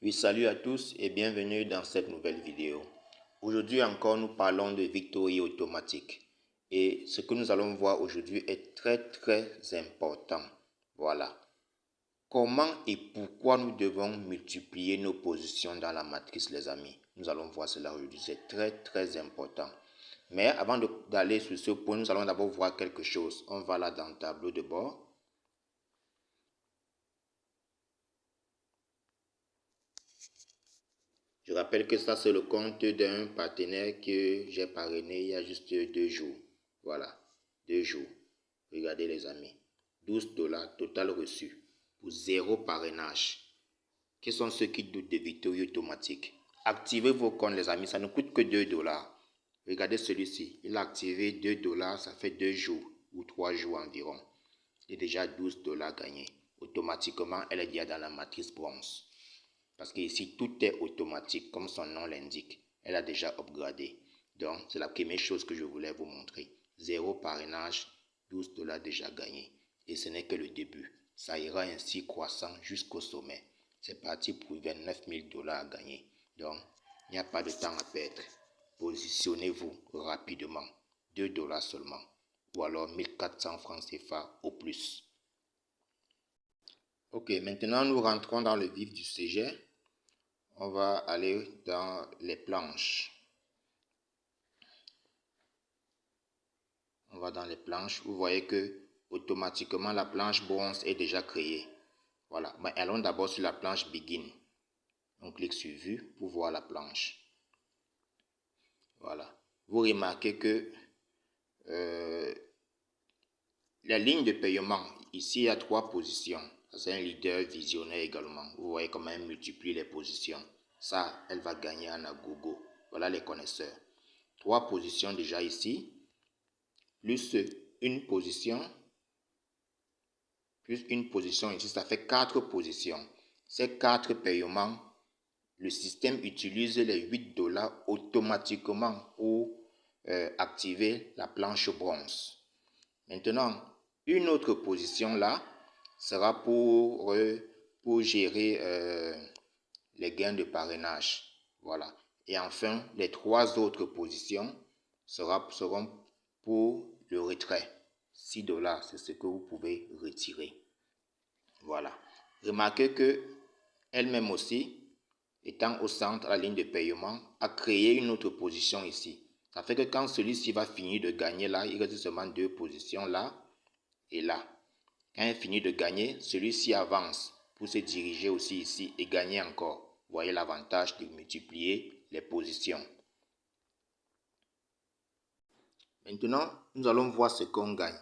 Oui, salut à tous et bienvenue dans cette nouvelle vidéo. Aujourd'hui encore, nous parlons de Victory automatique. Et ce que nous allons voir aujourd'hui est très important. Voilà. Comment et pourquoi nous devons multiplier nos positions dans la matrice, les amis. Nous allons voir cela aujourd'hui. C'est très important. Mais avant d'aller sur ce point, nous allons d'abord voir quelque chose. On va là dans le tableau de bord. Je rappelle que ça, c'est le compte d'un partenaire que j'ai parrainé il y a juste 2 jours. Voilà, 2 jours. Regardez les amis. $12 total reçu pour 0 parrainage. Quels sont ceux qui doutent de Victory automatique? Activez vos comptes les amis, ça ne coûte que $2. Regardez celui-ci, il a activé $2, ça fait 2 jours ou 3 jours environ. Il est déjà $12 gagnés. Automatiquement, elle est déjà dans la matrice bronze. Parce qu'ici, tout est automatique, comme son nom l'indique. Elle a déjà upgradé. Donc, c'est la première chose que je voulais vous montrer. 0 parrainage, $12 déjà gagnés. Et ce n'est que le début. Ça ira ainsi croissant jusqu'au sommet. C'est parti pour $29 000 à gagner. Donc, il n'y a pas de temps à perdre. Positionnez-vous rapidement. $2 seulement. Ou alors 1400 francs CFA au plus. Ok, maintenant nous rentrons dans le vif du sujet. On va aller dans les planches. On va dans les planches. Vous voyez que automatiquement la planche bronze est déjà créée. Voilà. Mais allons d'abord sur la planche Begin. On clique sur Vue pour voir la planche. Voilà. Vous remarquez que la ligne de paiement, ici il y a 3 positions. C'est un leader visionnaire également. Vous voyez comment elle multiplie les positions. Ça, elle va gagner en agogo. Voilà les connaisseurs. 3 positions déjà ici. Plus une position ici, ça fait 4 positions. Ces 4 paiements, le système utilise les $8 automatiquement pour activer la planche bronze. Maintenant, une autre position là sera pour gérer les gains de parrainage. Voilà. Et enfin, les 3 autres positions seront pour le retrait. $6, c'est ce que vous pouvez retirer. Voilà. Remarquez que elle-même aussi, étant au centre à la ligne de paiement, a créé une autre position ici. Ça fait que quand celui-ci va finir de gagner là, il reste seulement 2 positions là et là. Quand il finit de gagner, celui-ci avance pour se diriger aussi ici et gagner encore. Vous voyez l'avantage de multiplier les positions. Maintenant, nous allons voir ce qu'on gagne.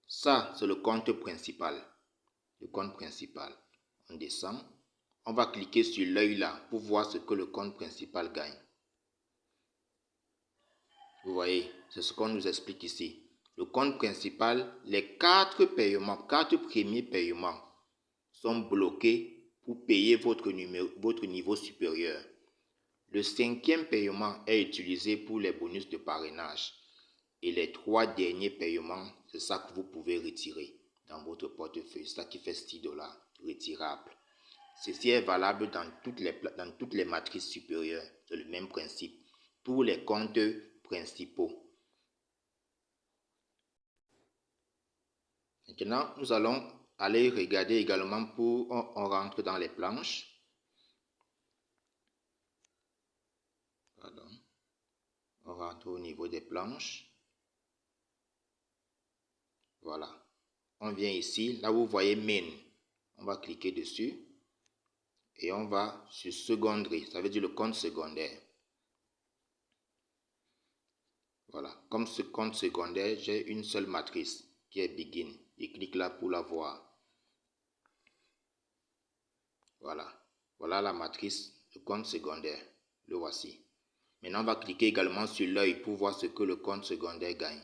Ça, c'est le compte principal. Le compte principal. On descend. On va cliquer sur l'œil là pour voir ce que le compte principal gagne. Vous voyez, c'est ce qu'on nous explique ici. Le compte principal, les 4 premiers paiements sont bloqués pour payer votre niveau supérieur. Le 5e paiement est utilisé pour les bonus de parrainage. Et les 3 derniers paiements, c'est ça que vous pouvez retirer dans votre portefeuille. C'est ça qui fait $6 retirable. Ceci est valable dans toutes les matrices supérieures. C'est le même principe. Pour les comptes principaux. Maintenant, nous allons aller regarder également pour on rentre dans les planches. Pardon. On rentre au niveau des planches. Voilà. On vient ici, là vous voyez Main. On va cliquer dessus. Et on va sur Secondary, ça veut dire le compte secondaire. Voilà. Comme ce compte secondaire, j'ai une seule matrice qui est Begin. Je clique là pour la voir. Voilà. Voilà la matrice, le compte secondaire. Le voici. Maintenant, on va cliquer également sur l'œil pour voir ce que le compte secondaire gagne.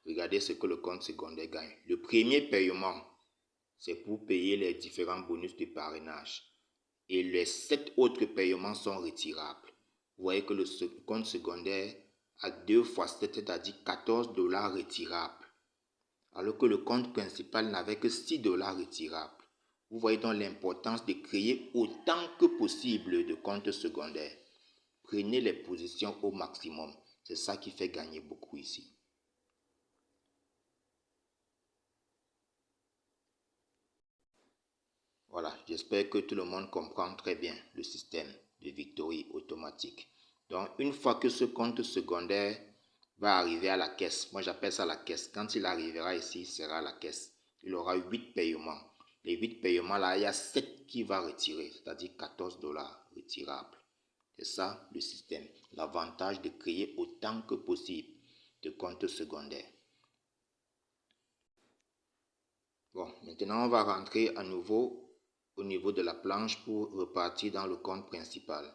Regardez ce que le compte secondaire gagne. Le premier paiement, c'est pour payer les différents bonus de parrainage. Et les 7 autres paiements sont retirables. Vous voyez que le compte secondaire a 2 fois 7, c'est-à-dire $14 retirables. Alors que le compte principal n'avait que $6 retirables. Vous voyez donc l'importance de créer autant que possible de comptes secondaires. Prenez les positions au maximum. C'est ça qui fait gagner beaucoup ici. Voilà, j'espère que tout le monde comprend très bien le système de victory automatique. Donc, une fois que ce compte secondaire va arriver à la caisse, moi j'appelle ça la caisse. Quand il arrivera ici, il sera à la caisse. Il aura 8 paiements. Les 8 paiements là, il y a 7 qui va retirer, c'est-à-dire 14 $ retirables. C'est ça le système. L'avantage de créer autant que possible de comptes secondaires. Bon, maintenant on va rentrer à nouveau au niveau de la planche pour repartir dans le compte principal.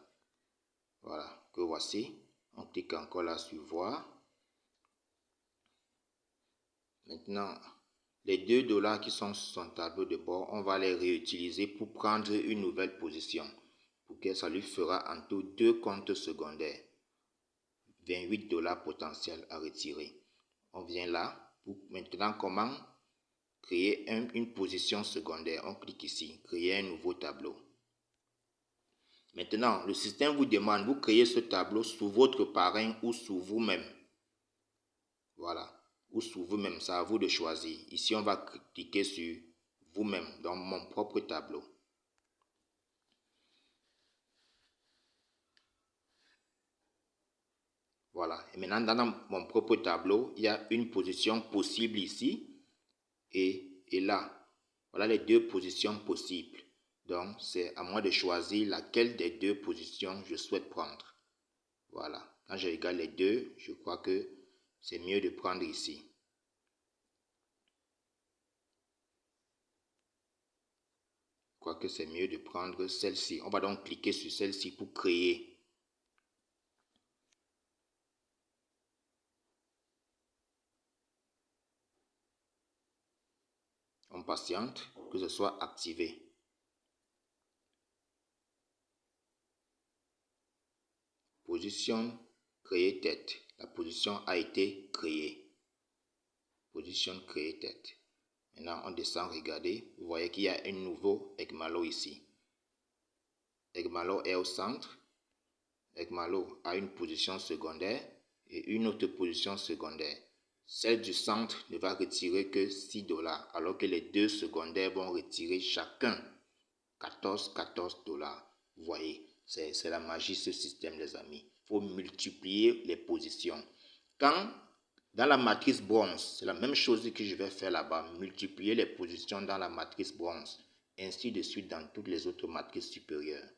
Voilà, que voici. On clique encore là sur voir. Maintenant, les 2 $ qui sont sur son tableau de bord, on va les réutiliser pour prendre une nouvelle position. Pour que ça lui fera en tout 2 comptes secondaires. 28 $ potentiels à retirer. On vient là pour maintenant comment créer une position secondaire. On clique ici, créer un nouveau tableau. Maintenant, le système vous demande, vous créez ce tableau sous votre parrain ou sous vous-même. Voilà, ou sous vous-même, c'est à vous de choisir. Ici, on va cliquer sur vous-même, dans mon propre tableau. Voilà, et maintenant dans mon propre tableau, il y a une position possible ici et là. Voilà les 2 positions possibles. Donc, c'est à moi de choisir laquelle des 2 positions je souhaite prendre. Voilà, quand je regarde les 2, je crois que c'est mieux de prendre ici. Je crois que c'est mieux de prendre celle-ci. On va donc cliquer sur celle-ci pour créer. On patiente que ce soit activé. Position créer tête. La position a été créée. Position créer tête. Maintenant, on descend, regardez. Vous voyez qu'il y a un nouveau Egg-Mallow ici. Egg-Mallow est au centre. Egg-Mallow a une position secondaire et une autre position secondaire. Celle du centre ne va retirer que 6 $, alors que les 2 secondaires vont retirer chacun 14 $. Vous voyez, c'est la magie ce système, les amis. Il faut multiplier les positions. Quand dans la matrice bronze, c'est la même chose que je vais faire là-bas, multiplier les positions dans la matrice bronze, ainsi de suite dans toutes les autres matrices supérieures.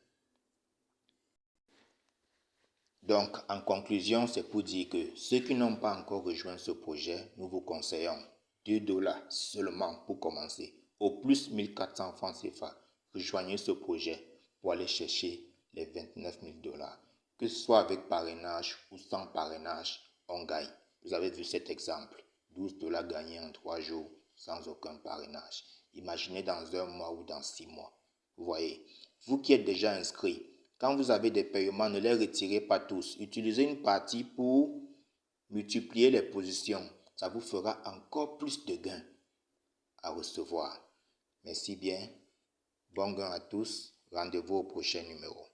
Donc, en conclusion, c'est pour dire que ceux qui n'ont pas encore rejoint ce projet, nous vous conseillons 2 $ seulement pour commencer. Au plus 1400 francs CFA. Rejoignez ce projet pour aller chercher les 29 000 $. Que ce soit avec parrainage ou sans parrainage, on gagne. Vous avez vu cet exemple. 12 $ gagnés en 3 jours sans aucun parrainage. Imaginez dans 1 mois ou dans 6 mois. Vous voyez, vous qui êtes déjà inscrit, quand vous avez des paiements, ne les retirez pas tous. Utilisez une partie pour multiplier les positions. Ça vous fera encore plus de gains à recevoir. Merci bien. Bon gain à tous. Rendez-vous au prochain numéro.